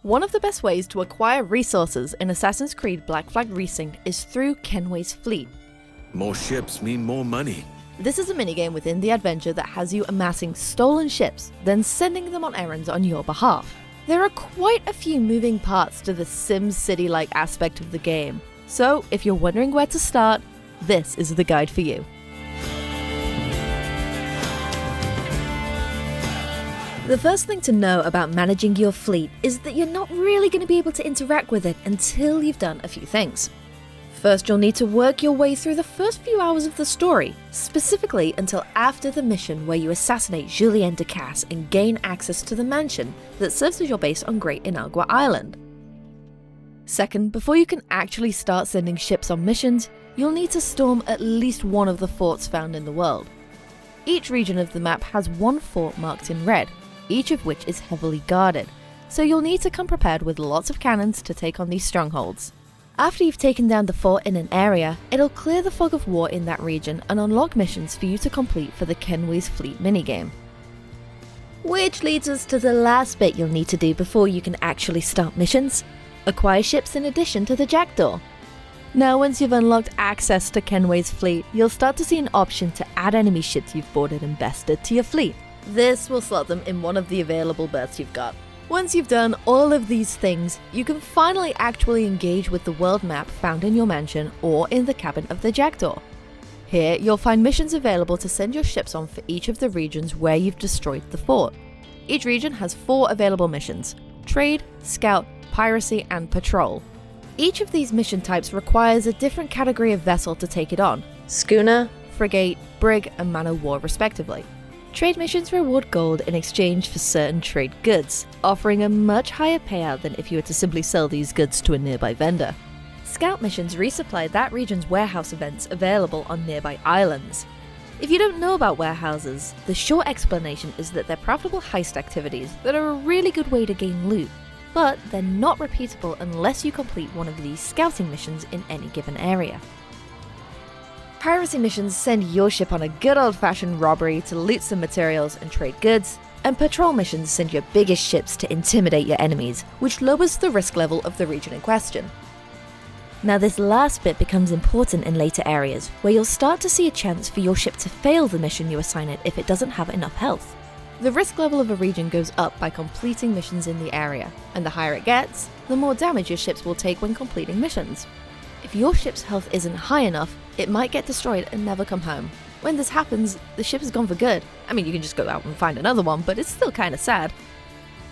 One of the best ways to acquire resources in Assassin's Creed Black Flag Resynced is through Kenway's fleet. More ships mean more money. This is a minigame within the adventure that has you amassing stolen ships, then sending them on errands on your behalf. There are quite a few moving parts to the Sims City-like aspect of the game, so if you're wondering where to start, this is the guide for you. The first thing to know about managing your fleet is that you're not really going to be able to interact with it until you've done a few things. First, you'll need to work your way through the first few hours of the story, specifically until after the mission where you assassinate Julien Du Casse and gain access to the mansion that serves as your base on Great Inagua Island. Second, before you can actually start sending ships on missions, you'll need to storm at least one of the forts found in the world. Each region of the map has one fort marked in red, each of which is heavily guarded, so you'll need to come prepared with lots of cannons to take on these strongholds. After you've taken down the fort in an area, it'll clear the fog of war in that region and unlock missions for you to complete for the Kenway's fleet minigame. Which leads us to the last bit you'll need to do before you can actually start missions: acquire ships in addition to the Jackdaw. Now, once you've unlocked access to Kenway's fleet, you'll start to see an option to add enemy ships you've boarded and bested to your fleet. This will slot them in one of the available berths you've got. Once you've done all of these things, you can finally actually engage with the world map found in your mansion or in the cabin of the Jackdaw. Here, you'll find missions available to send your ships on for each of the regions where you've destroyed the fort. Each region has 4 available missions: Trade, Scout, Piracy, and Patrol. Each of these mission types requires a different category of vessel to take it on: Schooner, Frigate, Brig, and Man of War respectively. Trade missions reward gold in exchange for certain trade goods, offering a much higher payout than if you were to simply sell these goods to a nearby vendor. Scout missions resupply that region's warehouse events available on nearby islands. If you don't know about warehouses, the short explanation is that they're profitable heist activities that are a really good way to gain loot, but they're not repeatable unless you complete one of these scouting missions in any given area. Piracy missions send your ship on a good old-fashioned robbery to loot some materials and trade goods, and patrol missions send your biggest ships to intimidate your enemies, which lowers the risk level of the region in question. Now, this last bit becomes important in later areas, where you'll start to see a chance for your ship to fail the mission you assign it if it doesn't have enough health. The risk level of a region goes up by completing missions in the area, and the higher it gets, the more damage your ships will take when completing missions. If your ship's health isn't high enough, it might get destroyed and never come home. When this happens, the ship is gone for good. I mean, you can just go out and find another one, but it's still kinda sad.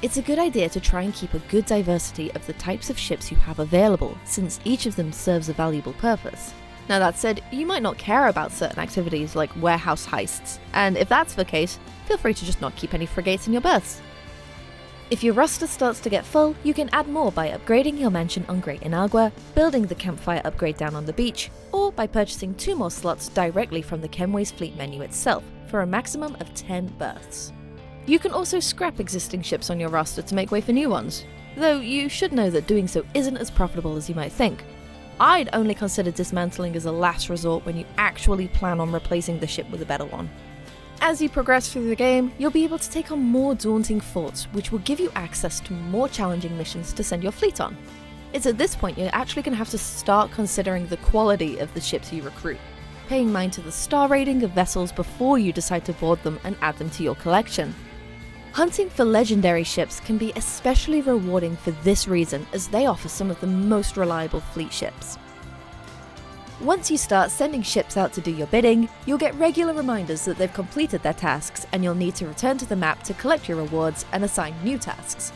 It's a good idea to try and keep a good diversity of the types of ships you have available, since each of them serves a valuable purpose. Now, that said, you might not care about certain activities like warehouse heists, and if that's the case, feel free to just not keep any frigates in your berths. If your roster starts to get full, you can add more by upgrading your mansion on Great Inagua, building the campfire upgrade down on the beach, or by purchasing 2 more slots directly from the Kenway's fleet menu itself, for a maximum of 10 berths. You can also scrap existing ships on your roster to make way for new ones, though you should know that doing so isn't as profitable as you might think. I'd only consider dismantling as a last resort when you actually plan on replacing the ship with a better one. As you progress through the game, you'll be able to take on more daunting forts, which will give you access to more challenging missions to send your fleet on. It's at this point you're actually going to have to start considering the quality of the ships you recruit, paying mind to the star rating of vessels before you decide to board them and add them to your collection. Hunting for legendary ships can be especially rewarding for this reason, as they offer some of the most reliable fleet ships. Once you start sending ships out to do your bidding, you'll get regular reminders that they've completed their tasks, and you'll need to return to the map to collect your rewards and assign new tasks.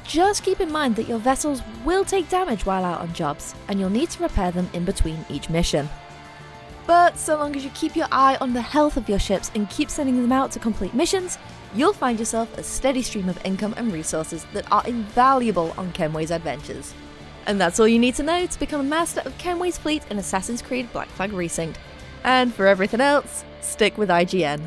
Just keep in mind that your vessels will take damage while out on jobs, and you'll need to repair them in between each mission. But so long as you keep your eye on the health of your ships and keep sending them out to complete missions, you'll find yourself a steady stream of income and resources that are invaluable on Kenway's adventures. And that's all you need to know to become a master of Kenway's fleet in Assassin's Creed Black Flag Resynced. And for everything else, stick with IGN.